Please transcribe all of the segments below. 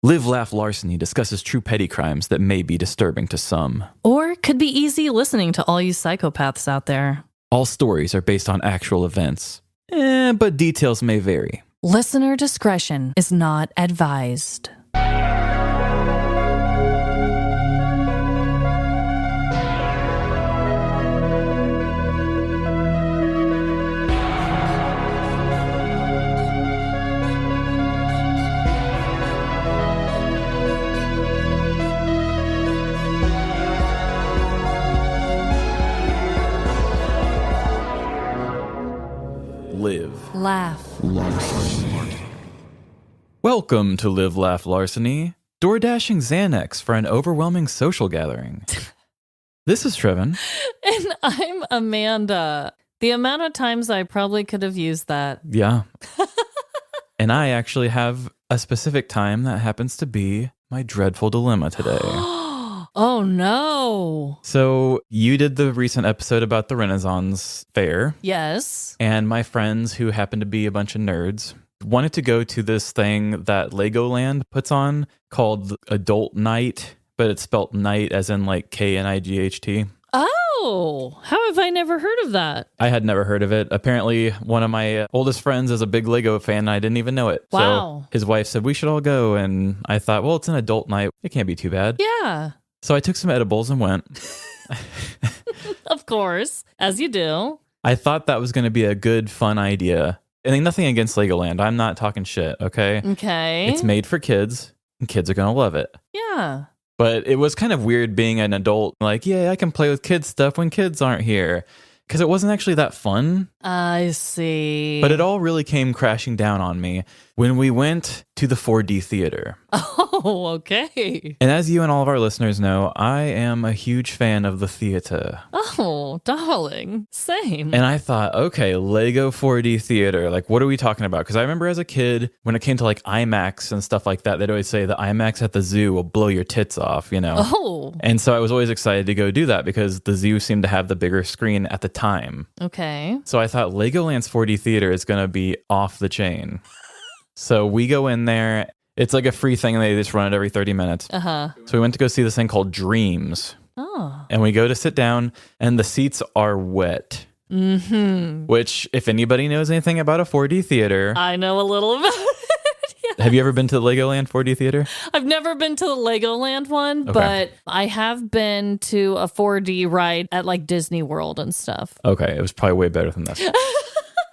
Live, Laugh, Larceny discusses true petty crimes that may be disturbing to some. Or could be easy listening to all you psychopaths out there. All stories are based on actual events, but details may vary. Listener discretion is not advised. Live, Laugh, Larceny. Welcome to Live, Laugh, Larceny, door-dashing Xanax for an overwhelming social gathering. This is Trevin. And I'm Amanda. The amount of times I probably could have used that. Yeah. And I actually have a specific time that happens to be my dreadful dilemma today. Oh no. So you did the recent episode about the Renaissance Fair. Yes. And my friends, who happen to be a bunch of nerds, wanted to go to this thing that Legoland puts on called Adult Night, but it's spelt night as in like K-N-I-G-H-T. Oh, how have I never heard of that? I had never heard of it. Apparently, one of my oldest friends is a big Lego fan, and I didn't even know it. Wow. So his wife said, we should all go. And I thought, well, it's an adult night. It can't be too bad. Yeah. So I took some edibles and went. Of course, as you do. I thought that was going to be a good, fun idea. And nothing against Legoland. I'm not talking shit, okay? Okay. It's made for kids, and kids are going to love it. Yeah. But it was kind of weird being an adult, like, yeah, I can play with kids stuff when kids aren't here. Because it wasn't actually that fun. I see. But it all really came crashing down on me when we went to the 4D theater. Oh, okay. And as you and all of our listeners know, I am a huge fan of the theater. Oh, darling. Same. And I thought, okay, Lego 4D theater, like, what are we talking about? Because I remember as a kid, when it came to like IMAX and stuff like that, they'd always say the IMAX at the zoo will blow your tits off, you know? Oh. And so I was always excited to go do that because the zoo seemed to have the bigger screen at the time. Okay. So I thought Legoland's 4D theater is going to be off the chain. So we go in there. It's like a free thing. And they just run it every 30 minutes. Uh-huh. So we went to go see this thing called Dreams. Oh. And we go to sit down and the seats are wet. Mm-hmm. Which, if anybody knows anything about a 4D theater. I know a little about it. Yeah. Have you ever been to the Legoland 4D theater? I've never been to the Legoland one, Okay. but I have been to a 4D ride at like Disney World and stuff. Okay, it was probably way better than this.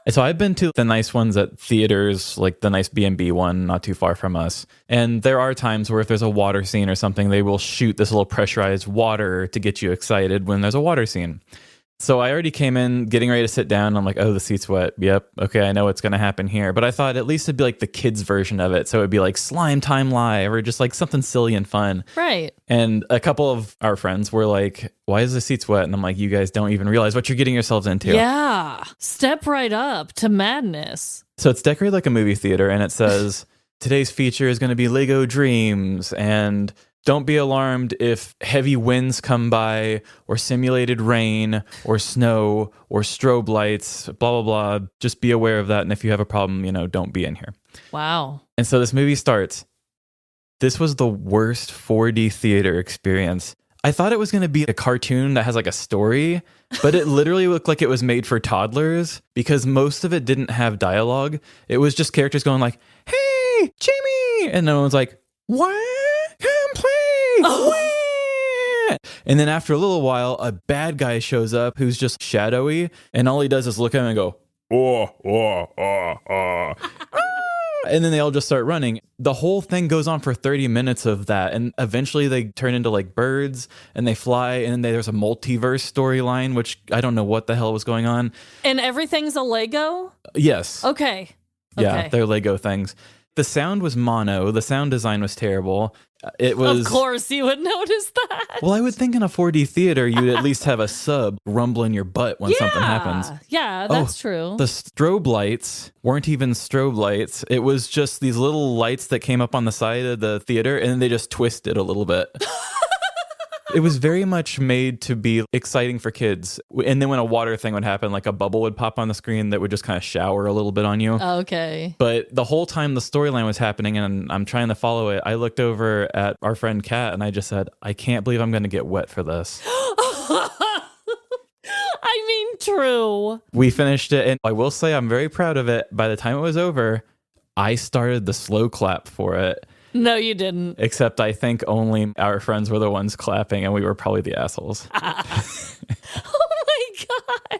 So I've been to the nice ones at theaters, like the nice B&B one not too far from us. And there are times where if there's a water scene or something, they will shoot this little pressurized water to get you excited when there's a water scene. So I already came in getting ready to sit down. I'm like, oh, the seat's wet. Yep. Okay, I know what's going to happen here. But I thought at least it'd be like the kids' version of it. So it'd be like Slime Time Live or just like something silly and fun. Right. And a couple of our friends were like, why is the seats wet? And I'm like, you guys don't even realize what you're getting yourselves into. Yeah. Step right up to madness. So it's decorated like a movie theater. And it says, today's feature is going to be Lego Dreams. And don't be alarmed if heavy winds come by or simulated rain or snow or strobe lights, blah, blah, blah. Just be aware of that. And if you have a problem, don't be in here. Wow. And so this movie starts. This was the worst 4D theater experience. I thought it was going to be a cartoon that has like a story, but it literally looked like it was made for toddlers because most of it didn't have dialogue. It was just characters going like, hey, Jamie. And no one's like, what? Come play. Oh. And then after a little while, a bad guy shows up who's just shadowy. And all he does is look at him and go, oh. And then they all just start running. The whole thing goes on for 30 minutes of that. And eventually they turn into like birds and they fly. And then there's a multiverse storyline, which I don't know what the hell was going on. And everything's a Lego? Yes. Okay. Yeah, they're Lego things. The sound was mono. The sound design was terrible. It was. Of course, you would notice that. Well, I would think in a 4D theater, you'd at least have a sub rumble in your butt when something happens. Yeah, that's true. The strobe lights weren't even strobe lights. It was just these little lights that came up on the side of the theater, and then they just twisted a little bit. It was very much made to be exciting for kids. And then when a water thing would happen, like a bubble would pop on the screen that would just kind of shower a little bit on you. Okay. But the whole time the storyline was happening and I'm trying to follow it, I looked over at our friend Kat and I just said, I can't believe I'm going to get wet for this. I mean, true. We finished it and I will say I'm very proud of it. By the time it was over, I started the slow clap for it. No, you didn't. Except I think only our friends were the ones clapping and we were probably the assholes. Oh my God.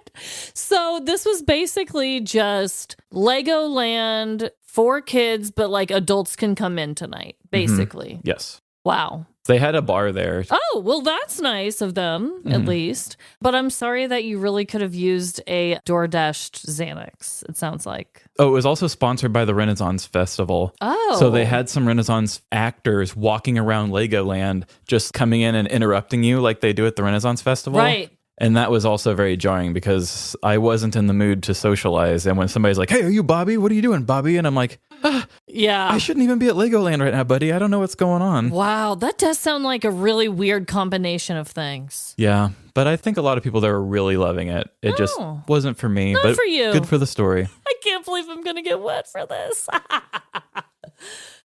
So this was basically just Legoland for kids, but like adults can come in tonight, basically. Yes. Wow. They had a bar there. Oh, well, that's nice of them, at least. But I'm sorry that you really could have used a DoorDashed Xanax, it sounds like. Oh, it was also sponsored by the Renaissance Festival. Oh. So they had some Renaissance actors walking around Legoland, just coming in and interrupting you like they do at the Renaissance Festival. Right. And that was also very jarring because I wasn't in the mood to socialize. And when somebody's like, hey, are you Bobby? What are you doing, Bobby? And I'm like, yeah. I shouldn't even be at Legoland right now, buddy. I don't know what's going on. Wow, that does sound like a really weird combination of things. Yeah, but I think a lot of people there were really loving it. It just wasn't for me. Not but for you. Good for the story. I can't believe I'm going to get wet for this.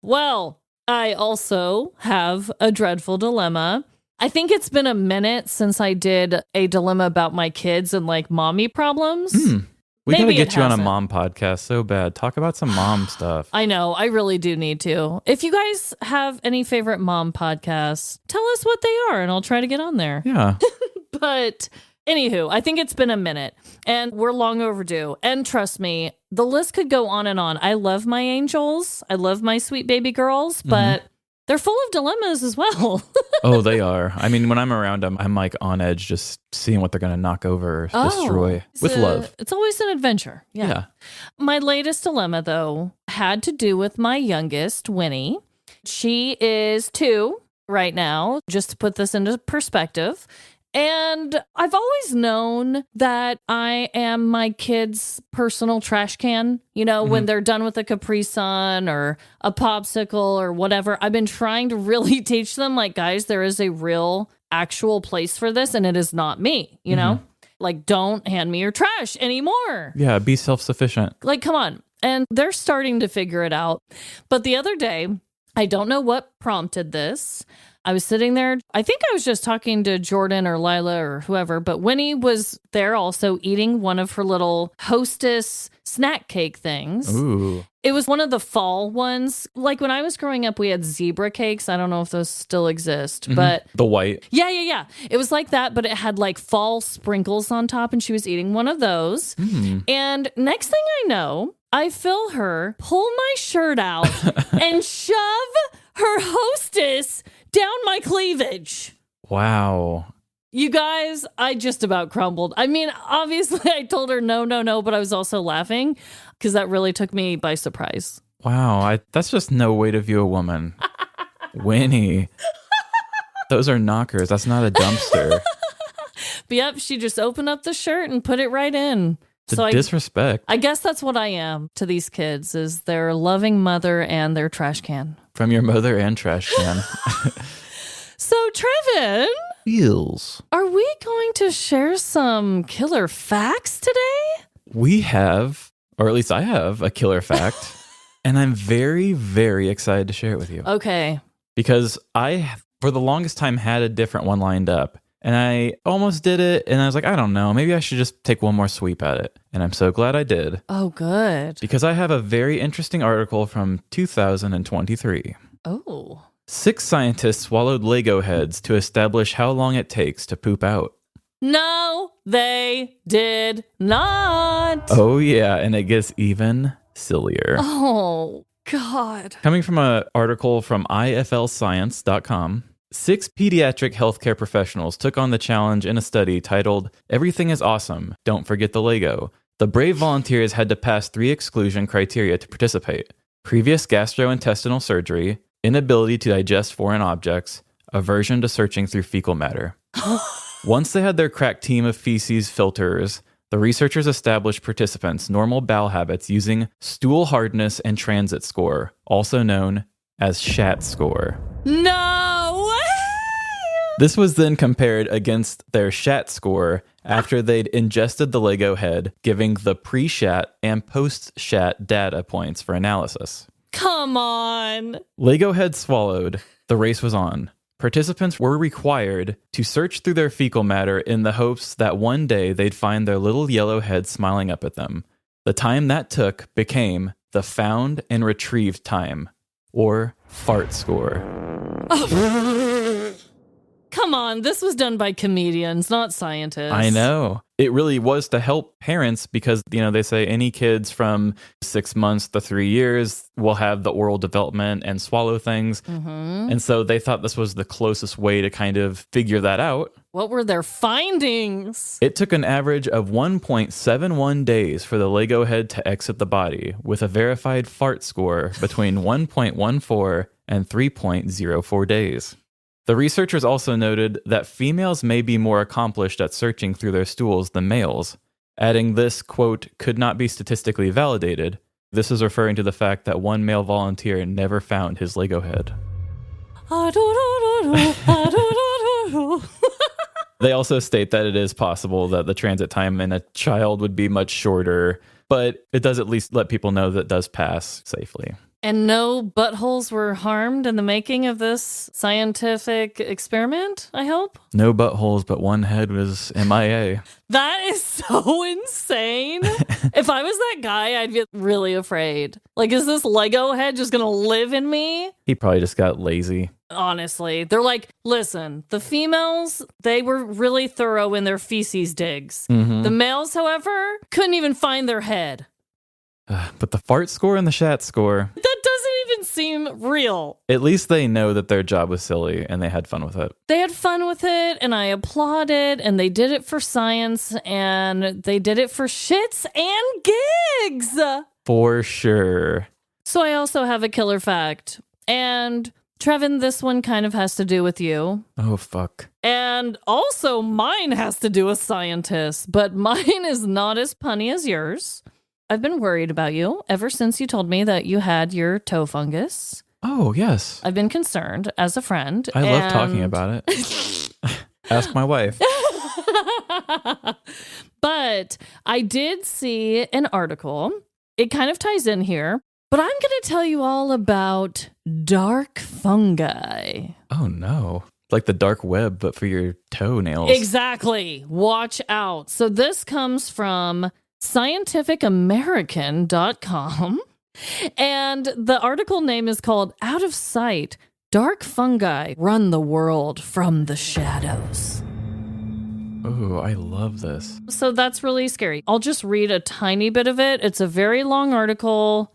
Well, I also have a dreadful dilemma. I think it's been a minute since I did a dilemma about my kids and like mommy problems. We got to Maybe get it you on a hasn't. mom podcast so bad. Talk about some mom stuff. I know. I really do need to. If you guys have any favorite mom podcasts, tell us what they are and I'll try to get on there. Yeah. But anywho, I think it's been a minute and we're long overdue. And trust me, the list could go on and on. I love my angels. I love my sweet baby girls, but they're full of dilemmas as well. Oh, they are. I mean, when I'm around them, I'm like on edge just seeing what they're going to knock over or destroy with love. It's always an adventure. Yeah. My latest dilemma, though, had to do with my youngest, Winnie. She is 2 right now, just to put this into perspective. And I've always known that I am my kids' personal trash can. You know, when they're done with a Capri Sun or a popsicle or whatever, I've been trying to really teach them, like, guys, there is a real, actual place for this, and it is not me, you know? Like, don't hand me your trash anymore. Yeah, be self-sufficient. Like, come on. And they're starting to figure it out. But the other day, I don't know what prompted this. I was sitting there. I think I was just talking to Jordan or Lila or whoever, but Winnie was there also eating one of her little Hostess snack cake things. Ooh. It was one of the fall ones. Like when I was growing up, we had zebra cakes. I don't know if those still exist, but The white. yeah. It was like that, but it had like fall sprinkles on top, and she was eating one of those. And next thing I know, I feel her pull my shirt out and shove her Hostess down my cleavage. Wow. You guys, I just about crumbled. I mean, obviously I told her no, but I was also laughing because that really took me by surprise. Wow. That's just no way to view a woman. Winnie. Those are knockers. That's not a dumpster. But yep, she just opened up the shirt and put it right in. Disrespect. I guess that's what I am to these kids, is their loving mother and their trash can. From your mother and trash can. So, Trevin, Feels. are we going to share some killer facts today? We have, or at least I have, a killer fact. And I'm very, very excited to share it with you. Okay. Because I, for the longest time, had a different one lined up. And I almost did it. And I was like, I don't know. Maybe I should just take one more sweep at it. And I'm so glad I did. Oh, good. Because I have a very interesting article from 2023. Oh. 6 scientists swallowed Lego heads to establish how long it takes to poop out. No, they did not. Oh, yeah. And it gets even sillier. Oh, God. Coming from an article from iflscience.com, 6 pediatric healthcare professionals took on the challenge in a study titled, Everything is Awesome, Don't Forget the Lego. The brave volunteers had to pass 3 exclusion criteria to participate: previous gastrointestinal surgery, inability to digest foreign objects, aversion to searching through fecal matter. Once they had their crack team of feces filters, the researchers established participants' normal bowel habits using stool hardness and transit score, also known as SHAT score. No way! This was then compared against their shat score after they'd ingested the Lego head, giving the pre-shat and post-shat data points for analysis. Come on. Lego head swallowed. The race was on. Participants were required to search through their fecal matter in the hopes that one day they'd find their little yellow head smiling up at them. The time that took became the found and retrieved time, or fart score. Oh. Come on, this was done by comedians, not scientists. I know. It really was to help parents because, they say any kids from 6 months to 3 years will have the oral development and swallow things. Mm-hmm. And so they thought this was the closest way to kind of figure that out. What were their findings? It took an average of 1.71 days for the Lego head to exit the body, with a verified fart score between 1.14 and 3.04 days. The researchers also noted that females may be more accomplished at searching through their stools than males, adding this, quote, could not be statistically validated. This is referring to the fact that one male volunteer never found his Lego head. They also state that it is possible that the transit time in a child would be much shorter, but it does at least let people know that it does pass safely. And no buttholes were harmed in the making of this scientific experiment, I hope? No buttholes, but one head was MIA. That is so insane. If I was that guy, I'd be really afraid. Like, is this Lego head just going to live in me? He probably just got lazy. Honestly, they're like, listen, the females, they were really thorough in their feces digs. Mm-hmm. The males, however, couldn't even find their head. But the fart score and the shat score... That doesn't even seem real. At least they know that their job was silly and they had fun with it. They had fun with it and I applauded and they did it for science and they did it for shits and gigs. For sure. So I also have a killer fact. And Trevin, this one kind of has to do with you. Oh, fuck. And also mine has to do with scientists, but mine is not as punny as yours. I've been worried about you ever since you told me that you had your toe fungus. Oh, yes. I've been concerned as a friend. I love talking about it. Ask my wife. But I did see an article. It kind of ties in here, but I'm going to tell you all about dark fungi. Oh, no. Like the dark web, but for your toenails. Exactly. Watch out. So this comes from scientificamerican.com. And the article name is called Out of Sight, Dark Fungi Run the World from the Shadows. Oh, I love this. So that's really scary. I'll just read a tiny bit of it. It's a very long article.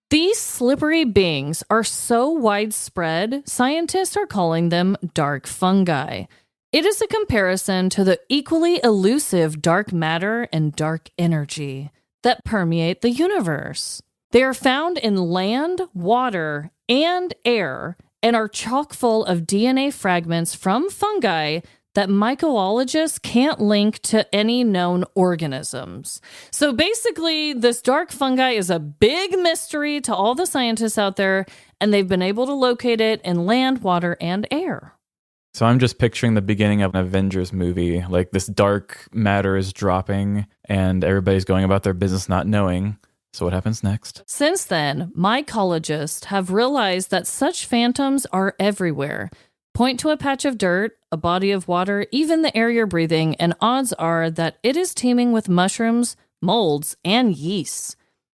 These slippery beings are so widespread, scientists are calling them dark fungi. It is a comparison to the equally elusive dark matter and dark energy that permeate the universe. They are found in land, water, and air, and are chock full of DNA fragments from fungi that mycologists can't link to any known organisms. So basically, this dark fungi is a big mystery to all the scientists out there, and they've been able to locate it in land, water, and air. So I'm just picturing the beginning of an Avengers movie, like this dark matter is dropping and everybody's going about their business not knowing. So what happens next? Since then, mycologists have realized that such phantoms are everywhere. Point to a patch of dirt, a body of water, even the air you're breathing, and odds are that it is teeming with mushrooms, molds, and yeasts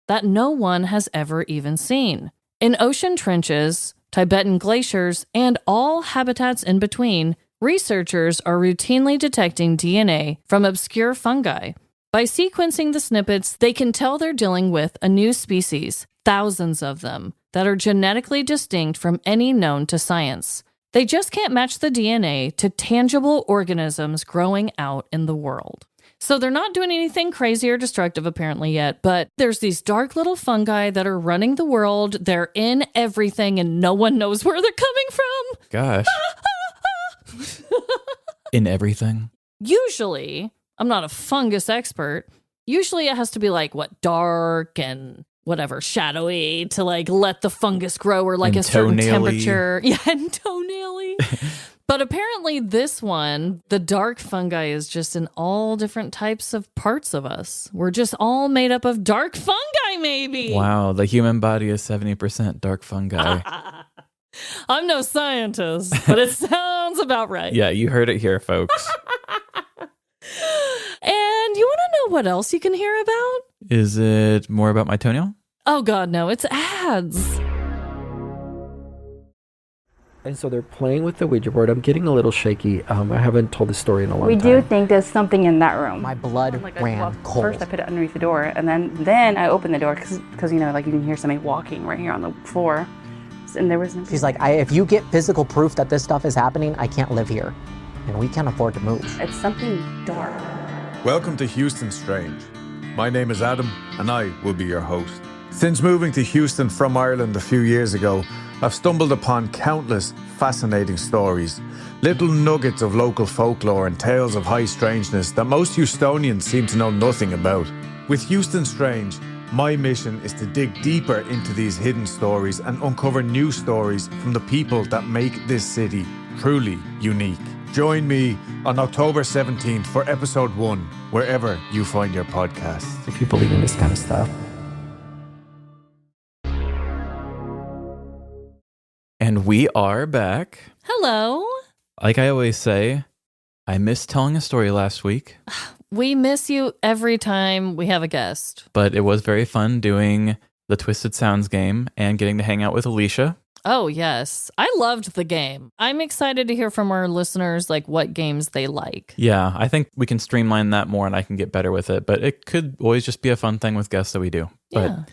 that no one has ever even seen. In ocean trenches, Tibetan glaciers, and all habitats in between, researchers are routinely detecting DNA from obscure fungi. By sequencing the snippets, they can tell they're dealing with a new species, thousands of them, that are genetically distinct from any known to science. They just can't match the DNA to tangible organisms growing out in the world. So they're not doing anything crazy or destructive apparently yet, but there's these dark little fungi that are running the world. They're in everything and no one knows where they're coming from. Gosh. In everything? Usually, I'm not a fungus expert. Usually it has to be like, dark and whatever, shadowy to like let the fungus grow or like and a certain toe-naily. temperature. Yeah, and toenaily. But apparently this one, the dark fungi, is just in all different types of parts of us. We're just all made up of dark fungi, maybe. Wow, the human body is 70% dark fungi. I'm no scientist, but it sounds about right. Yeah, you heard it here, folks. And you want to know what else you can hear about? Is it more about my toenail? Oh, God, no. It's ads. And so they're playing with the Ouija board. I'm getting a little shaky. I haven't told this story in a long time. We do think there's something in that room. My blood ran cold. First I put it underneath the door, and then I opened the door because you know, like you can hear somebody walking right here on the floor, and there was nothing. She's like, if you get physical proof that this stuff is happening, I can't live here, and we can't afford to move. It's something dark. Welcome to Houston Strange. My name is Adam, and I will be your host. Since moving to Houston from Ireland a few years ago, I've stumbled upon countless fascinating stories, little nuggets of local folklore and tales of high strangeness that most Houstonians seem to know nothing about. With Houston Strange, my mission is to dig deeper into these hidden stories and uncover new stories from the people that make this city truly unique. Join me on October 17th for episode 1, wherever you find your podcasts. If you believe in this kind of stuff. And we are back. Hello. Like I always say, I missed telling a story last week. We miss you every time we have a guest. But it was very fun doing the Twisted Sounds game and getting to hang out with Alicia. Oh, yes. I loved the game. I'm excited to hear from our listeners, like what games they like. Yeah, I think we can streamline that more and I can get better with it. But it could always just be a fun thing with guests that we do. Yeah. But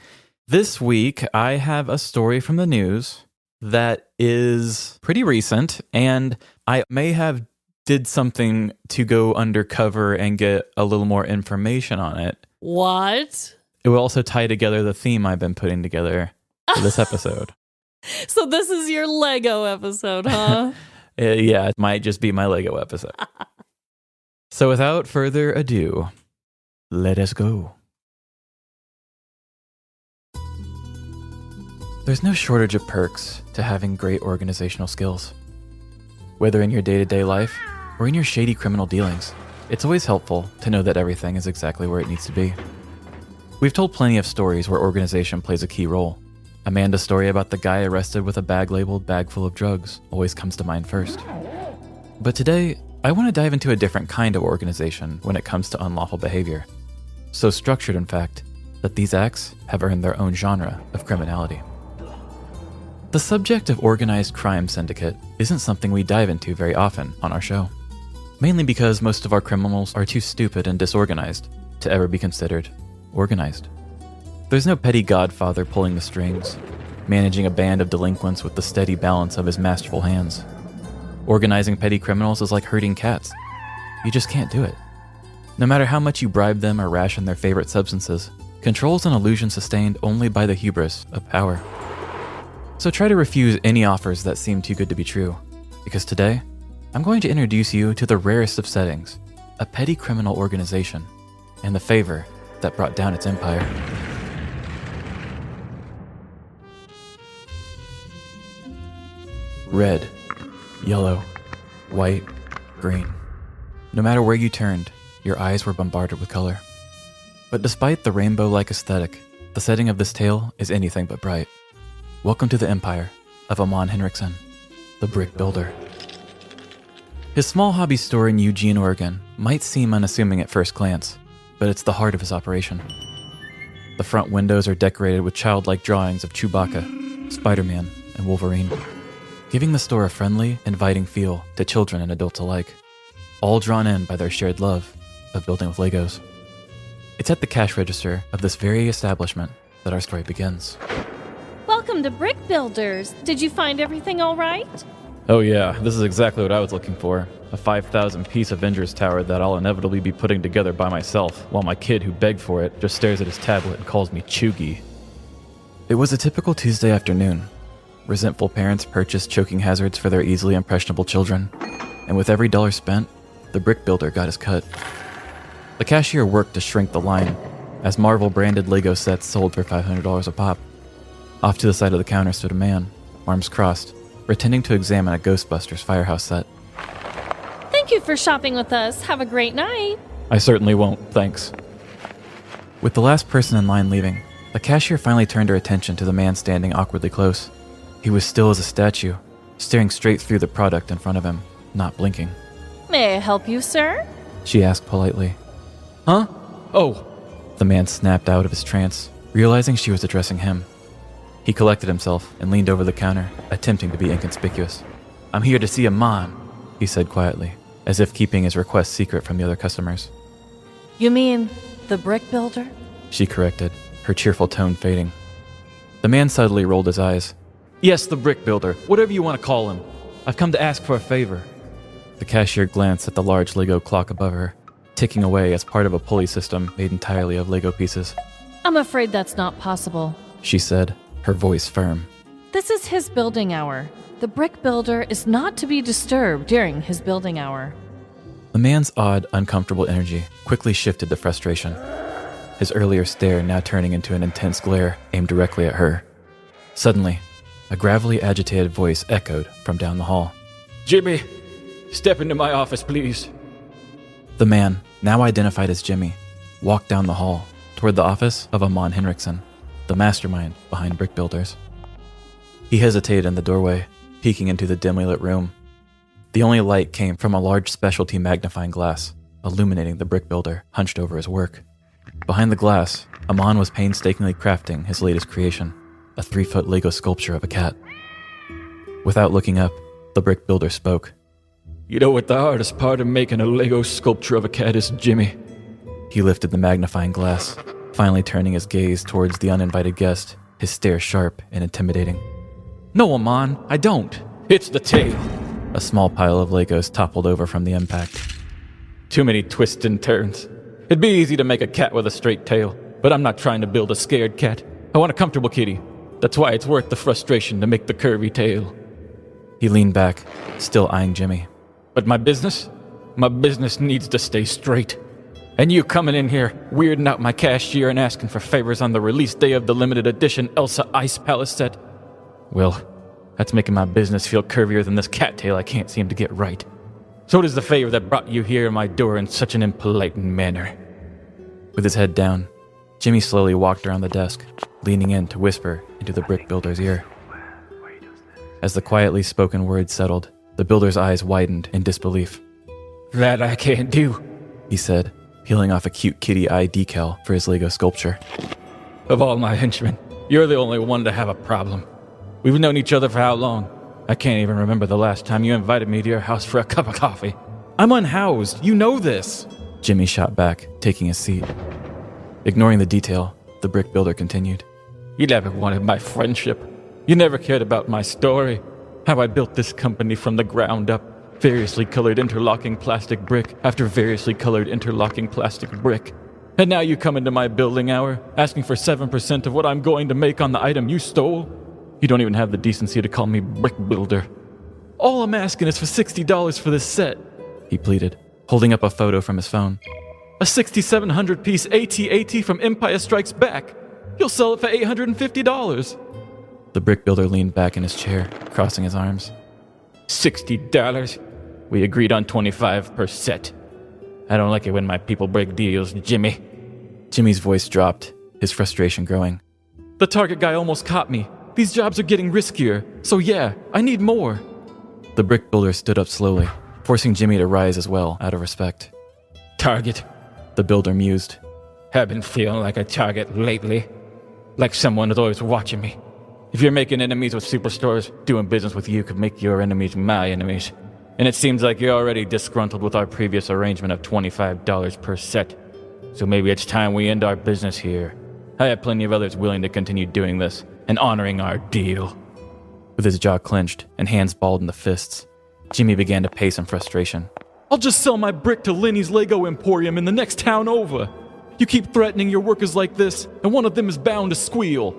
this week, I have a story from the news that is pretty recent, and I may have did something to go undercover and get a little more information on it. What? It will also tie together the theme I've been putting together for this episode. So this is your Lego episode, huh? Yeah, it might just be my Lego episode. So without further ado, let us go. There's no shortage of perks to having great organizational skills. Whether in your day-to-day life or in your shady criminal dealings, it's always helpful to know that everything is exactly where it needs to be. We've told plenty of stories where organization plays a key role. Amanda's story about the guy arrested with a bag labeled "bag full of drugs" always comes to mind first. But today, I want to dive into a different kind of organization when it comes to unlawful behavior. So structured, in fact, that these acts have earned their own genre of criminality. The subject of organized crime syndicate isn't something we dive into very often on our show, mainly because most of our criminals are too stupid and disorganized to ever be considered organized. There's no petty godfather pulling the strings, managing a band of delinquents with the steady balance of his masterful hands. Organizing petty criminals is like herding cats. You just can't do it. No matter how much you bribe them or ration their favorite substances, control is an illusion sustained only by the hubris of power. So try to refuse any offers that seem too good to be true, because today, I'm going to introduce you to the rarest of settings, a petty criminal organization, and the favor that brought down its empire. Red, yellow, white, green. No matter where you turned, your eyes were bombarded with color. But despite the rainbow-like aesthetic, the setting of this tale is anything but bright. Welcome to the empire of Amon Henriksen, the brick builder. His small hobby store in Eugene, Oregon might seem unassuming at first glance, but it's the heart of his operation. The front windows are decorated with childlike drawings of Chewbacca, Spider-Man, and Wolverine, giving the store a friendly, inviting feel to children and adults alike, all drawn in by their shared love of building with Legos. It's at the cash register of this very establishment that our story begins. Welcome to Brick Builders. Did you find everything all right? Oh yeah, this is exactly what I was looking for. A 5,000-piece Avengers tower that I'll inevitably be putting together by myself, while my kid who begged for it just stares at his tablet and calls me Choogie. It was a typical Tuesday afternoon. Resentful parents purchased choking hazards for their easily impressionable children, and with every dollar spent, the brick builder got his cut. The cashier worked to shrink the line, as Marvel-branded Lego sets sold for $500 a pop. Off to the side of the counter stood a man, arms crossed, pretending to examine a Ghostbusters firehouse set. for shopping with us. Have a great night. I certainly won't, thanks. With the last person in line leaving, the cashier finally turned her attention to the man standing awkwardly close. He was still as a statue, staring straight through the product in front of him, not blinking. May I help you, sir? She asked politely. Huh? Oh. The man snapped out of his trance, realizing she was addressing him. He collected himself and leaned over the counter, attempting to be inconspicuous. I'm here to see a mom, he said quietly, as if keeping his request secret from the other customers. You mean the brick builder? She corrected, her cheerful tone fading. The man subtly rolled his eyes. Yes, the brick builder, whatever you want to call him. I've come to ask for a favor. The cashier glanced at the large Lego clock above her, ticking away as part of a pulley system made entirely of Lego pieces. I'm afraid that's not possible, she said, her voice firm. This is his building hour. The brick builder is not to be disturbed during his building hour. The man's odd, uncomfortable energy quickly shifted to frustration, his earlier stare now turning into an intense glare aimed directly at her. Suddenly, a gravelly, agitated voice echoed from down the hall. Jimmy, step into my office, please. The man, now identified as Jimmy, walked down the hall toward the office of Amon Henriksen, the mastermind behind Brick Builders. He hesitated in the doorway, peeking into the dimly lit room. The only light came from a large specialty magnifying glass, illuminating the brick builder hunched over his work. Behind the glass, Amon was painstakingly crafting his latest creation, a 3-foot Lego sculpture of a cat. Without looking up, the brick builder spoke. You know what the hardest part of making a Lego sculpture of a cat is, Jimmy? He lifted the magnifying glass, finally turning his gaze towards the uninvited guest, his stare sharp and intimidating. No, Amon, I don't. It's the tail. A small pile of Legos toppled over from the impact. Too many twists and turns. It'd be easy to make a cat with a straight tail, but I'm not trying to build a scared cat. I want a comfortable kitty. That's why it's worth the frustration to make the curvy tail. He leaned back, still eyeing Jimmy. But my business needs to stay straight. And you coming in here, weirding out my cashier and asking for favors on the release day of the limited edition Elsa Ice Palace set. Well, that's making my business feel curvier than this cattail I can't seem to get right. So what is the favor that brought you here in my door in such an impolite manner? With his head down, Jimmy slowly walked around the desk, leaning in to whisper into the brick builder's ear. As the quietly spoken words settled, the builder's eyes widened in disbelief. That I can't do, he said, peeling off a cute kitty eye decal for his Lego sculpture. Of all my henchmen, you're the only one to have a problem. We've known each other for how long? I can't even remember the last time you invited me to your house for a cup of coffee. I'm unhoused. You know this. Jimmy shot back, taking his seat. Ignoring the detail, the brick builder continued. You never wanted my friendship. You never cared about my story. How I built this company from the ground up. Variously colored interlocking plastic brick after variously colored interlocking plastic brick. And now you come into my building hour, asking for 7% of what I'm going to make on the item you stole? You don't even have the decency to call me brick builder. All I'm asking is for $60 for this set, he pleaded, holding up a photo from his phone. A 6,700-piece AT-AT from Empire Strikes Back. You'll sell it for $850. The brick builder leaned back in his chair, crossing his arms. $60? We agreed on 25%. I don't like it when my people break deals, Jimmy. Jimmy's voice dropped, his frustration growing. The target guy almost caught me. These jobs are getting riskier, so yeah, I need more. The brick builder stood up slowly, forcing Jimmy to rise as well, out of respect. Target, the builder mused. I've been feeling like a target lately. Like someone is always watching me. If you're making enemies with superstores, doing business with you could make your enemies my enemies. And it seems like you're already disgruntled with our previous arrangement of $25 per set. So maybe it's time we end our business here. I have plenty of others willing to continue doing this and honoring our deal. With his jaw clenched and hands balled in the fists, Jimmy began to pace in frustration. I'll just sell my brick to Lenny's Lego Emporium in the next town over. You keep threatening your workers like this, and one of them is bound to squeal.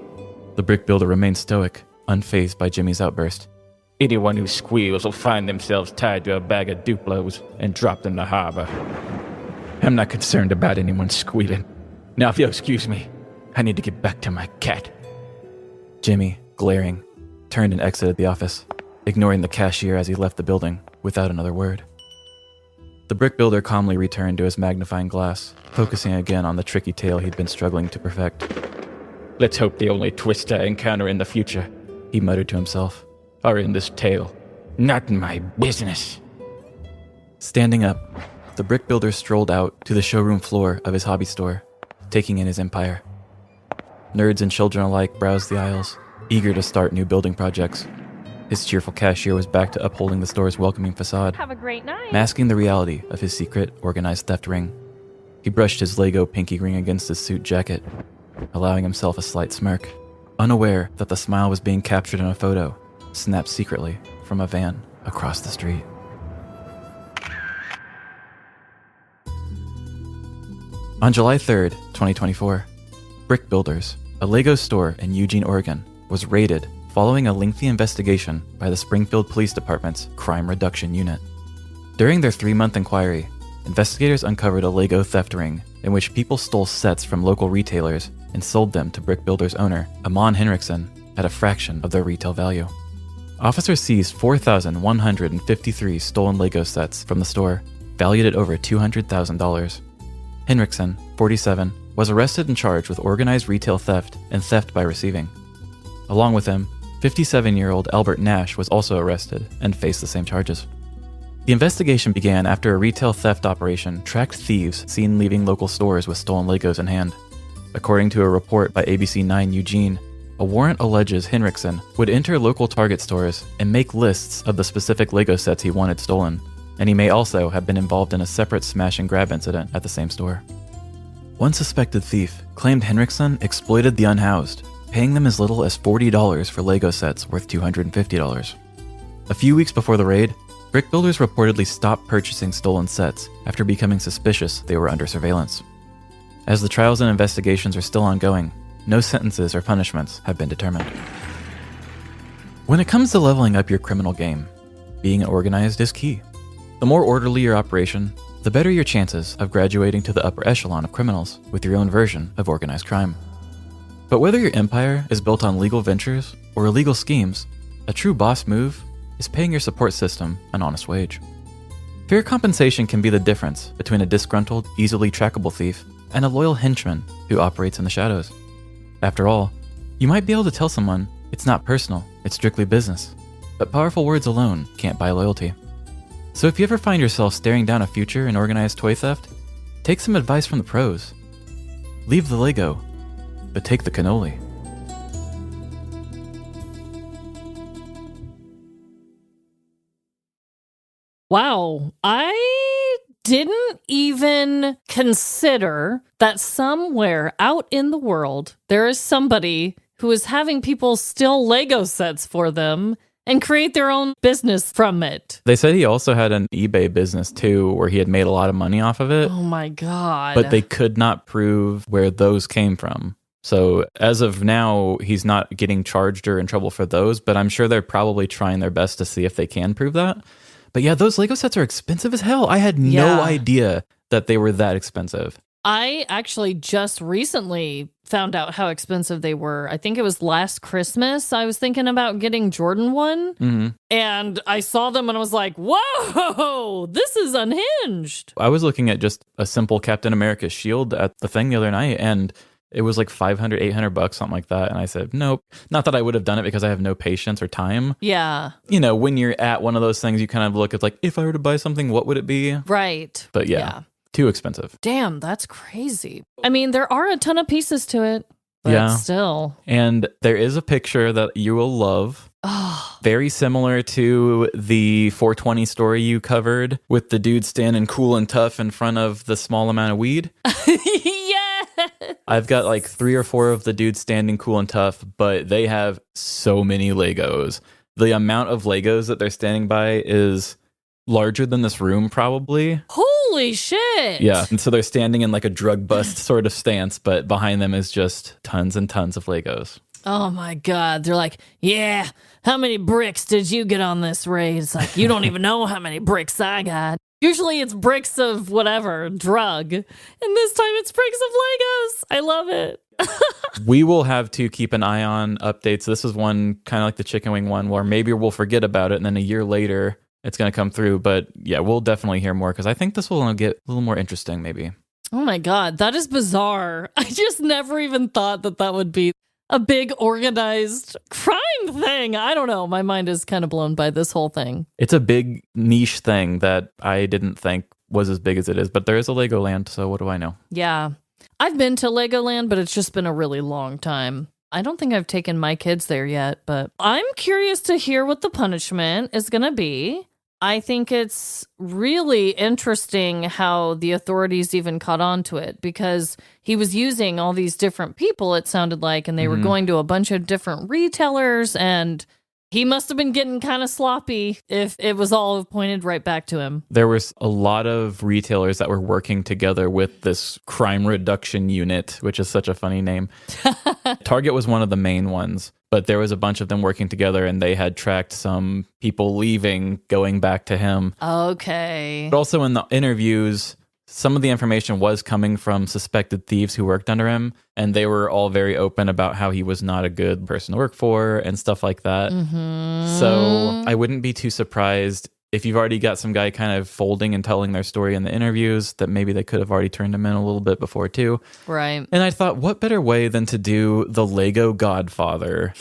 The brick builder remained stoic, unfazed by Jimmy's outburst. Anyone who squeals will find themselves tied to a bag of Duplos and dropped in the harbor. I'm not concerned about anyone squealing. Now, if you'll excuse me, I need to get back to my cat. Jimmy, glaring, turned and exited the office, ignoring the cashier as he left the building without another word. The brick builder calmly returned to his magnifying glass, focusing again on the tricky tale he'd been struggling to perfect. "Let's hope the only twists I encounter in the future," he muttered to himself, "are in this tale. Not my business." Standing up, the brick builder strolled out to the showroom floor of his hobby store, taking in his empire. Nerds and children alike browsed the aisles, eager to start new building projects. His cheerful cashier was back to upholding the store's welcoming facade, Have a great night. masking the reality of his secret, organized theft ring. He brushed his Lego pinky ring against his suit jacket, allowing himself a slight smirk, unaware that the smile was being captured in a photo, snapped secretly from a van across the street. On July 3rd, 2024, Brick Builders, a Lego store in Eugene, Oregon, was raided following a lengthy investigation by the Springfield Police Department's Crime Reduction Unit. During their 3-month inquiry, investigators uncovered a Lego theft ring in which people stole sets from local retailers and sold them to Brick Builders owner Amon Henriksen at a fraction of their retail value. Officers seized 4,153 stolen Lego sets from the store, valued at over $200,000. Henriksen, 47, was arrested and charged with organized retail theft and theft by receiving. Along with him, 57-year-old Albert Nash was also arrested and faced the same charges. The investigation began after a retail theft operation tracked thieves seen leaving local stores with stolen Legos in hand. According to a report by ABC 9 Eugene, a warrant alleges Henriksen would enter local Target stores and make lists of the specific Lego sets he wanted stolen, and he may also have been involved in a separate smash and grab incident at the same store. One suspected thief claimed Henriksen exploited the unhoused, paying them as little as $40 for Lego sets worth $250. A few weeks before the raid, Brick Builders reportedly stopped purchasing stolen sets after becoming suspicious they were under surveillance. As the trials and investigations are still ongoing, no sentences or punishments have been determined. When it comes to leveling up your criminal game, being organized is key. The more orderly your operation, the better your chances of graduating to the upper echelon of criminals with your own version of organized crime. But whether your empire is built on legal ventures or illegal schemes, a true boss move is paying your support system an honest wage. Fair compensation can be the difference between a disgruntled, easily trackable thief and a loyal henchman who operates in the shadows. After all, you might be able to tell someone it's not personal, it's strictly business, but powerful words alone can't buy loyalty. So if you ever find yourself staring down a future in organized toy theft, take some advice from the pros. Leave the Lego, but take the cannoli. Wow. I didn't even consider that somewhere out in the world there is somebody who is having people steal Lego sets for them and create their own business from it. They said he also had an eBay business too, where he had made a lot of money off of it. Oh my God. But they could not prove where those came from. So as of now, he's not getting charged or in trouble for those, but I'm sure they're probably trying their best to see if they can prove that. But yeah, those Lego sets are expensive as hell. I had no idea that they were that expensive. I actually just recently found out how expensive they were. I think it was last Christmas. I was thinking about getting Jordan 1, and I saw them and I was like, whoa, this is unhinged. I was looking at just a simple Captain America shield at the thing the other night, and it was like $500, $800, something like that. And I said, nope. Not that I would have done it because I have no patience or time. Yeah. You know, when you're at one of those things, you kind of look at like, if I were to buy something, what would it be? Right. But yeah. Too expensive. Damn, that's crazy. I mean, there are a ton of pieces to it, but still. And there is a picture that you will love. Oh. Very similar to the 420 story you covered with the dude standing cool and tough in front of the small amount of weed. Yes. I've got like 3 or 4 of the dudes standing cool and tough, but they have so many Legos. The amount of Legos that they're standing by is larger than this room, probably. Holy shit. Yeah. And so they're standing in like a drug bust sort of stance, but behind them is just tons and tons of Legos. Oh my God. They're like, yeah, how many bricks did you get on this raid? It's like, you don't even know how many bricks I got. Usually it's bricks of whatever, drug. And this time it's bricks of Legos. I love it. We will have to keep an eye on updates. This is one kind of like the chicken wing one where maybe we'll forget about it and then a year later it's going to come through. But yeah, we'll definitely hear more because I think this will get a little more interesting maybe. Oh my God, that is bizarre. I just never even thought that would be a big organized crime thing. I don't know. My mind is kind of blown by this whole thing. It's a big niche thing that I didn't think was as big as it is, but there is a Legoland, so what do I know? Yeah. I've been to Legoland, but it's just been a really long time. I don't think I've taken my kids there yet, but I'm curious to hear what the punishment is going to be. I think it's really interesting how the authorities even caught on to it because he was using all these different people, it sounded like, and they were going to a bunch of different retailers, and he must have been getting kind of sloppy if it was all pointed right back to him. There was a lot of retailers that were working together with this crime reduction unit, which is such a funny name. Target was one of the main ones, but there was a bunch of them working together and they had tracked some people leaving, going back to him. Okay. But also in the interviews, some of the information was coming from suspected thieves who worked under him, and they were all very open about how he was not a good person to work for and stuff like that. So I wouldn't be too surprised if you've already got some guy kind of folding and telling their story in the interviews that maybe they could have already turned him in a little bit before too. Right. And I thought, what better way than to do the Lego Godfather?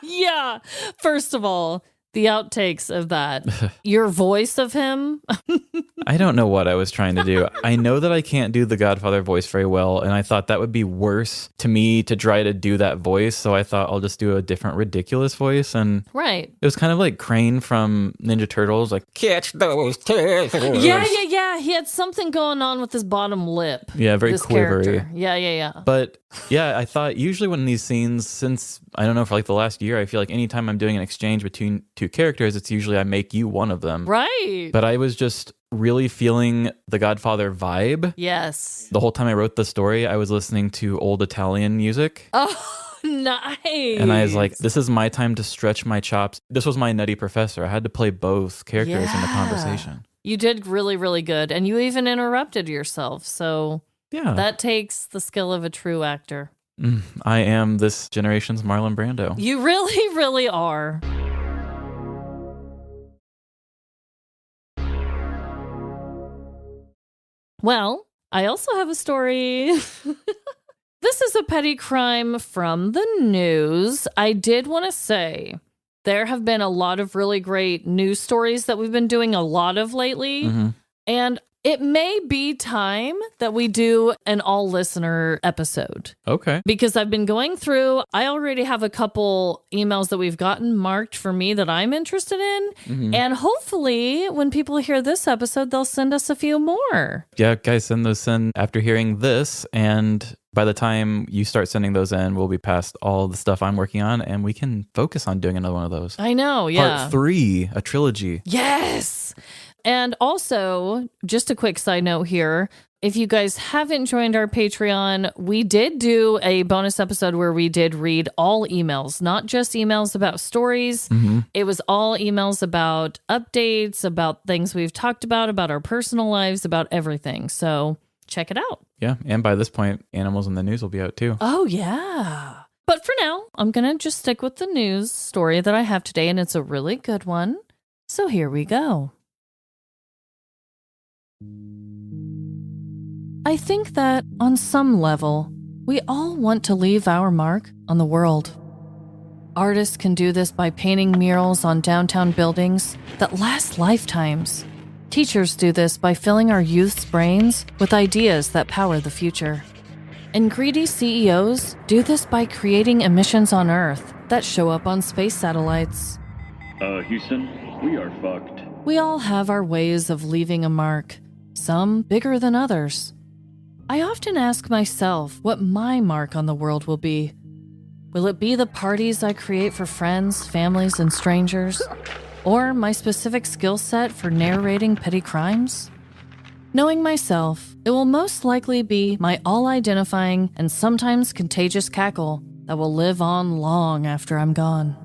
Yeah. First of all, the outtakes of that. Your voice of him. I don't know what I was trying to do. I know that I can't do the Godfather voice very well, and I thought that would be worse to me to try to do that voice, so I thought I'll just do a different ridiculous voice. And right. It was kind of like Crane from Ninja Turtles, like, catch those turtles. Yeah. He had something going on with his bottom lip. Yeah, very quivery. Character. Yeah. But yeah, I thought usually when these scenes, since, I don't know, for like the last year, I feel like anytime I'm doing an exchange between two characters, it's usually I make you one of them. Right. But I was just really feeling the Godfather vibe. Yes. The whole time I wrote the story, I was listening to old Italian music. Oh, nice. And I was like, this is my time to stretch my chops. This was my Nutty Professor. I had to play both characters in the conversation. You did really, really good. And you even interrupted yourself. So yeah, that takes the skill of a true actor. I am this generation's Marlon Brando. You really, really are. Well, I also have a story. This is a petty crime from the news. I did want to say there have been a lot of really great news stories that we've been doing a lot of lately. And it may be time that we do an all listener episode. Okay. Because I've been going through, I already have a couple emails that we've gotten marked for me that I'm interested in. And hopefully when people hear this episode, they'll send us a few more. Yeah, guys, send those in after hearing this. And by the time you start sending those in, we'll be past all the stuff I'm working on and we can focus on doing another one of those. I know, yeah. Part 3, a trilogy. Yes. And also, just a quick side note here. If you guys haven't joined our Patreon, we did do a bonus episode where we did read all emails, not just emails about stories. It was all emails about updates, about things we've talked about our personal lives, about everything. So check it out. Yeah. And by this point, Animals in the News will be out too. Oh, yeah. But for now, I'm going to just stick with the news story that I have today, and it's a really good one. So here we go. I think that, on some level, we all want to leave our mark on the world. Artists can do this by painting murals on downtown buildings that last lifetimes. Teachers do this by filling our youth's brains with ideas that power the future. And greedy CEOs do this by creating emissions on Earth that show up on space satellites. Houston, we are fucked. We all have our ways of leaving a mark, some bigger than others. I often ask myself what my mark on the world will be. Will it be the parties I create for friends, families, and strangers? Or my specific skill set for narrating petty crimes? Knowing myself, it will most likely be my all-identifying and sometimes contagious cackle that will live on long after I'm gone.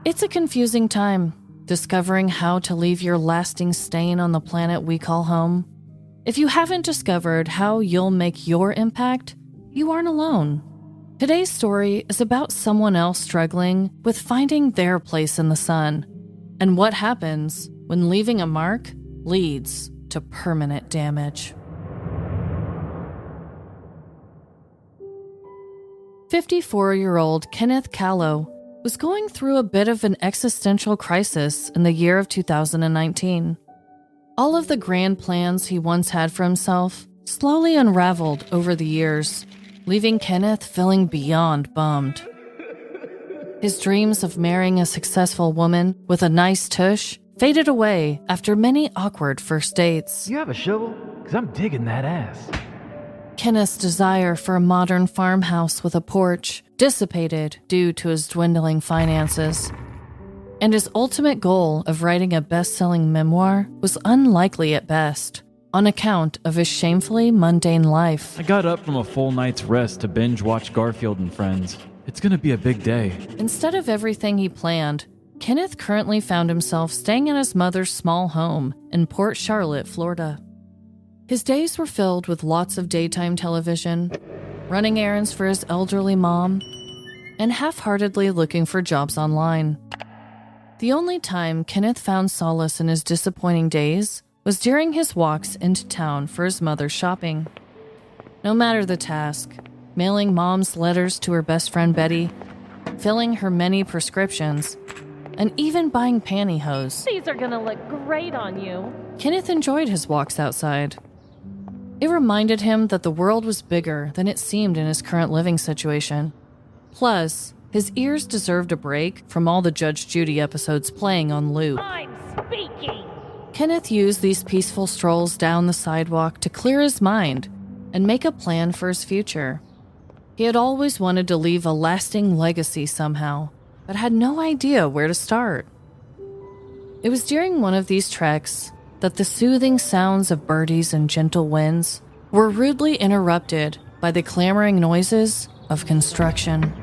It's a confusing time, discovering how to leave your lasting stain on the planet we call home. If you haven't discovered how you'll make your impact, you aren't alone. Today's story is about someone else struggling with finding their place in the sun. and what happens when leaving a mark leads to permanent damage. 54-year-old Kenneth Callow was going through a bit of an existential crisis in the year of 2019. All of the grand plans he once had for himself slowly unraveled over the years, leaving Kenneth feeling beyond bummed. His dreams of marrying a successful woman with a nice tush faded away after many awkward first dates. You have a shovel? Because I'm digging that ass. Kenneth's desire for a modern farmhouse with a porch dissipated due to his dwindling finances. And his ultimate goal of writing a best-selling memoir was unlikely at best, on account of his shamefully mundane life. I got up from a full night's rest to binge watch Garfield and Friends. It's gonna be a big day. Instead of everything he planned, Kenneth currently found himself staying in his mother's small home in Port Charlotte, Florida. His days were filled with lots of daytime television, running errands for his elderly mom, and half-heartedly looking for jobs online. The only time Kenneth found solace in his disappointing days was during his walks into town for his mother's shopping. No matter the task, mailing mom's letters to her best friend Betty, filling her many prescriptions, and even buying pantyhose. These are gonna look great on you. Kenneth enjoyed his walks outside. It reminded him that the world was bigger than it seemed in his current living situation. Plus, his ears deserved a break from all the Judge Judy episodes playing on loop. I'm speaking! Kenneth used these peaceful strolls down the sidewalk to clear his mind and make a plan for his future. He had always wanted to leave a lasting legacy somehow, but had no idea where to start. It was during one of these treks that the soothing sounds of birdies and gentle winds were rudely interrupted by the clamoring noises of construction.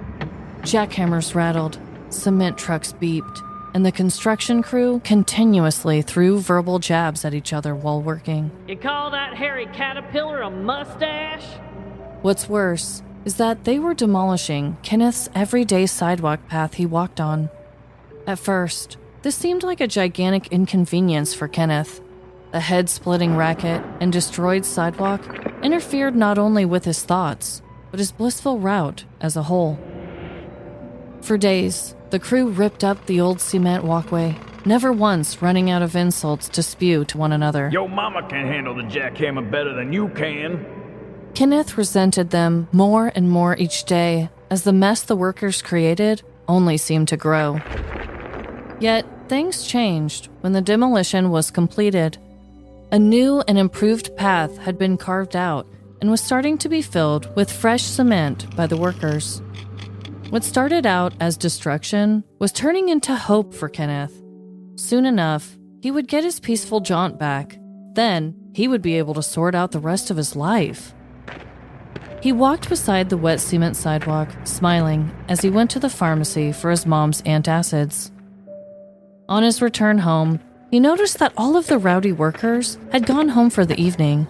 Jackhammers rattled, cement trucks beeped, and the construction crew continuously threw verbal jabs at each other while working. You call that hairy caterpillar a mustache? What's worse is that they were demolishing Kenneth's everyday sidewalk path he walked on. At first, this seemed like a gigantic inconvenience for Kenneth. The head-splitting racket and destroyed sidewalk interfered not only with his thoughts, but his blissful route as a whole. For days, the crew ripped up the old cement walkway, never once running out of insults to spew to one another. Yo mama can handle the jackhammer better than you can. Kenneth resented them more and more each day as the mess the workers created only seemed to grow. Yet, things changed when the demolition was completed. A new and improved path had been carved out and was starting to be filled with fresh cement by the workers. What started out as destruction was turning into hope for Kenneth. Soon enough, he would get his peaceful jaunt back. Then, he would be able to sort out the rest of his life. He walked beside the wet cement sidewalk, smiling as he went to the pharmacy for his mom's antacids. On his return home, he noticed that all of the rowdy workers had gone home for the evening.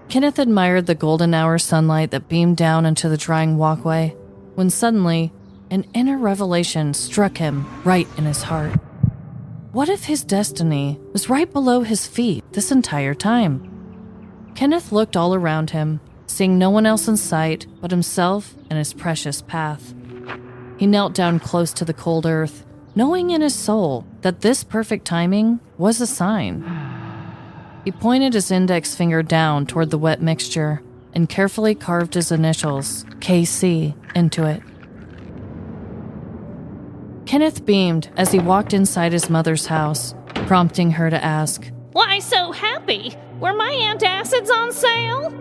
Kenneth admired the golden hour sunlight that beamed down into the drying walkway, when suddenly, an inner revelation struck him right in his heart. What if his destiny was right below his feet this entire time? Kenneth looked all around him, seeing no one else in sight but himself and his precious path. He knelt down close to the cold earth, knowing in his soul that this perfect timing was a sign. He pointed his index finger down toward the wet mixture and carefully carved his initials, KC, into it. Kenneth beamed as he walked inside his mother's house, prompting her to ask, "Why so happy? Were my antacids on sale?"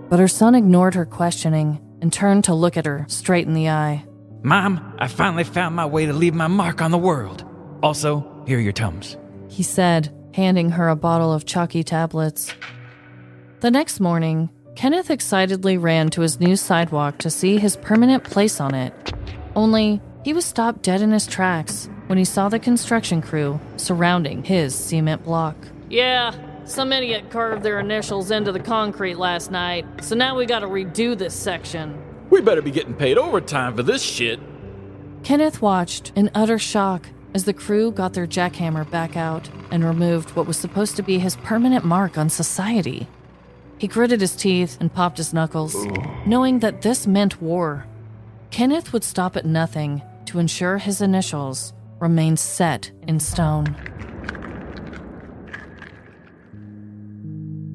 But her son ignored her questioning and turned to look at her straight in the eye. Mom, I finally found my way to leave my mark on the world. Also, here are your Tums, he said, handing her a bottle of chalky tablets. The next morning, Kenneth excitedly ran to his new sidewalk to see his permanent place on it. Only, he was stopped dead in his tracks when he saw the construction crew surrounding his cement block. "Yeah, some idiot carved their initials into the concrete last night, so now we gotta redo this section." We better be getting paid overtime for this shit. Kenneth watched in utter shock as the crew got their jackhammer back out and removed what was supposed to be his permanent mark on society. He gritted his teeth and popped his knuckles, knowing that this meant war. Kenneth would stop at nothing to ensure his initials remained set in stone.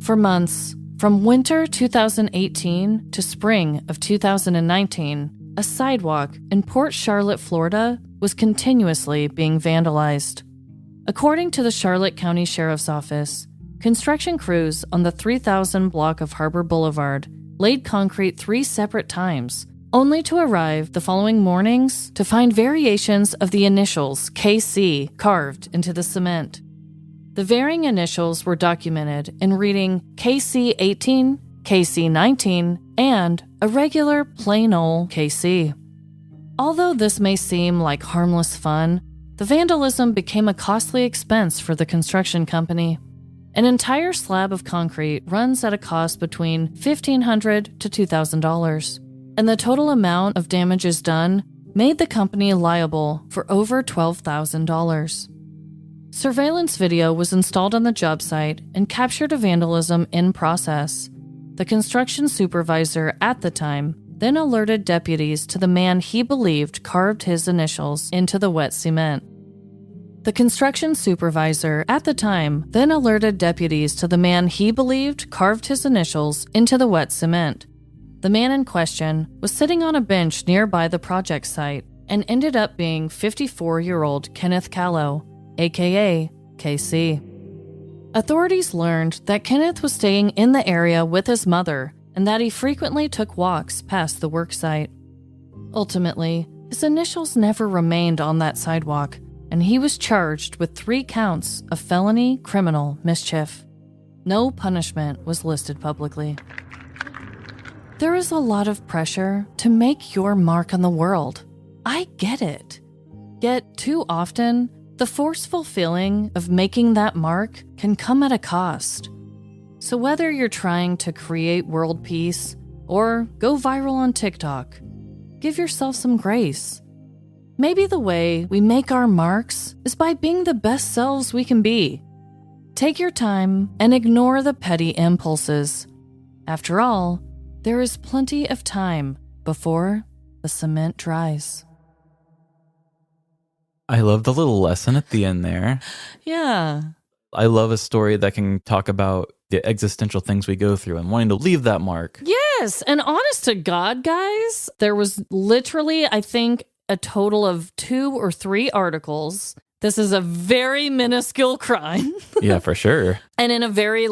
For months, from winter 2018 to spring of 2019, a sidewalk in Port Charlotte, Florida, was continuously being vandalized. According to the Charlotte County Sheriff's Office, construction crews on the 3000 block of Harbor Boulevard laid concrete 3 separate times, only to arrive the following mornings to find variations of the initials KC carved into the cement. The varying initials were documented in reading KC18, KC19, and a regular plain old KC. Although this may seem like harmless fun, the vandalism became a costly expense for the construction company. An entire slab of concrete runs at a cost between $1,500 to $2,000, and the total amount of damages done made the company liable for over $12,000. Surveillance video was installed on the job site and captured a vandalism in process. The construction supervisor at the time then alerted deputies to the man he believed carved his initials into the wet cement. The construction supervisor at the time then alerted deputies to the man he believed carved his initials into the wet cement. The man in question was sitting on a bench nearby the project site and ended up being 54-year-old Kenneth Callow, aka KC. Authorities learned that Kenneth was staying in the area with his mother and that he frequently took walks past the worksite. Ultimately, his initials never remained on that sidewalk, and he was charged with 3 counts of felony criminal mischief. No punishment was listed publicly. There is a lot of pressure to make your mark on the world. I get it. Yet, too often, the forceful feeling of making that mark can come at a cost. So whether you're trying to create world peace or go viral on TikTok, give yourself some grace. Maybe the way we make our marks is by being the best selves we can be. Take your time and ignore the petty impulses. After all, there is plenty of time before the cement dries. I love the little lesson at the end there. Yeah. I love a story that can talk about the existential things we go through and wanting to leave that mark. Yes. And honest to God, guys, there was literally, I think, a total of 2 or 3 articles. This is a very minuscule crime. Yeah, for sure. And in a very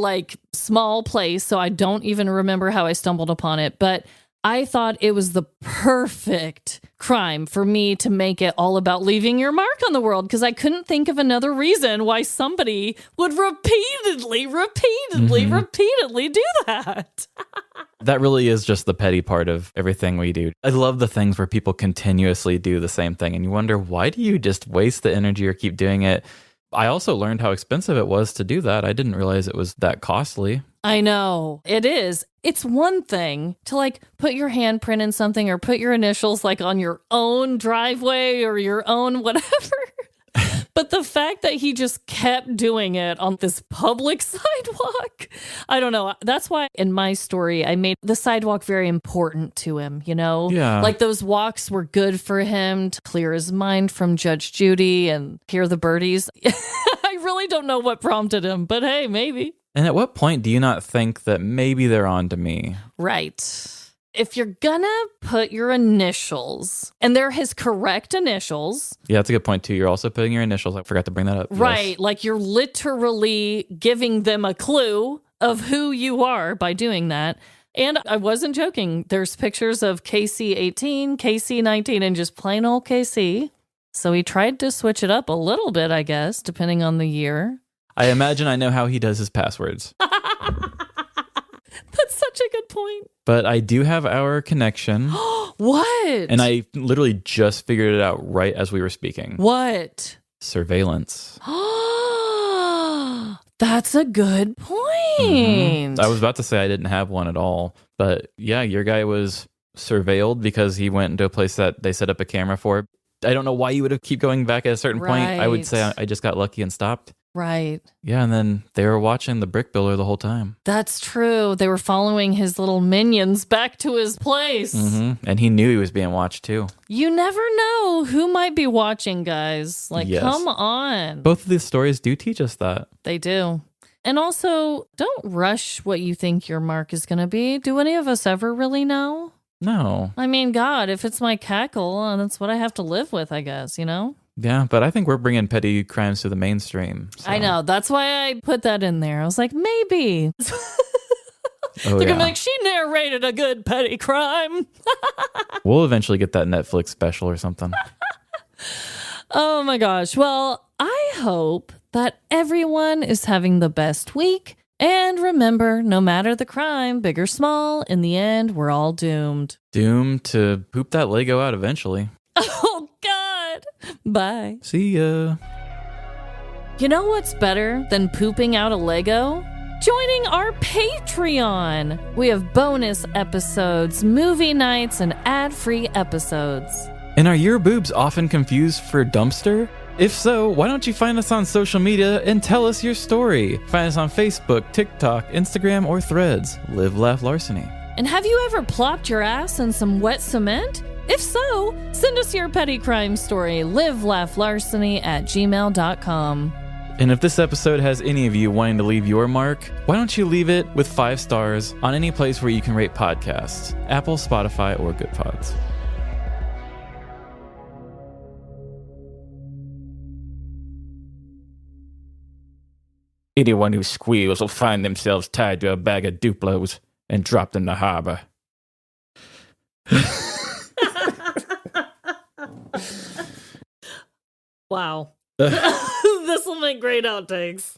small place. So I don't even remember how I stumbled upon it. But I thought it was the perfect crime for me to make it all about leaving your mark on the world, because I couldn't think of another reason why somebody would repeatedly do that. That really is just the petty part of everything we do. I love the things where people continuously do the same thing and you wonder, why do you just waste the energy or keep doing it? I also learned how expensive it was to do that. I didn't realize it was that costly. I know. It is. It's one thing to put your handprint in something or put your initials on your own driveway or your own whatever. But the fact that he just kept doing it on this public sidewalk, I don't know. That's why in my story, I made the sidewalk very important to him, Yeah. Those walks were good for him to clear his mind from Judge Judy and hear the birdies. I really don't know what prompted him, but hey, maybe. And at what point do you not think that maybe they're on to me? Right. If you're gonna put your initials, and they're his correct initials. Yeah, that's a good point too. You're also putting your initials. I forgot to bring that up. Right. Yes. You're literally giving them a clue of who you are by doing that. And I wasn't joking. There's pictures of KC18, KC19, and just plain old KC. So he tried to switch it up a little bit, I guess, depending on the year. I imagine I know how he does his passwords. That's such a good point. But I do have our connection. What? And I literally just figured it out right as we were speaking. What? Surveillance. That's a good point. Mm-hmm. I was about to say I didn't have one at all. But yeah, your guy was surveilled because he went into a place that they set up a camera for. I don't know why you would have keep going back at a certain point. I would say Right. I just got lucky and stopped. Right. Yeah, and then they were watching the brick builder the whole time. That's true. They were following his little minions back to his place. And he knew he was being watched too. You never know who might be watching, guys. Like, Yes. come on. Both of these stories do teach us that. They do. And also, don't rush what you think your mark is going to be. Do any of us ever really know? No. I mean, God, if it's my cackle, that's what I have to live with, I guess, you know? Yeah, but I think we're bringing petty crimes to the mainstream. So. I know. That's why I put that in there. I was like, maybe. Oh, They're yeah. gonna be like, she narrated a good petty crime. We'll eventually get that Netflix special or something. Oh my gosh. Well, I hope that everyone is having the best week. And remember, no matter the crime, big or small, in the end, we're all doomed. Doomed to poop that Lego out eventually. Oh, God. Bye. See ya. You know what's better than pooping out a Lego? Joining our Patreon. We have bonus episodes, movie nights, and ad-free episodes. And are your boobs often confused for dumpster? If so, why don't you find us on social media and tell us your story? Find us on Facebook, TikTok, Instagram, or Threads. Live, Laugh, Larceny. And have you ever plopped your ass in some wet cement? If so, send us your petty crime story, livelaughlarceny@gmail.com. And if this episode has any of you wanting to leave your mark, why don't you leave it with 5 stars on any place where you can rate podcasts, Apple, Spotify, or Good Pods. Anyone who squeals will find themselves tied to a bag of Duplos and dropped in the harbor. Wow. This will make great outtakes.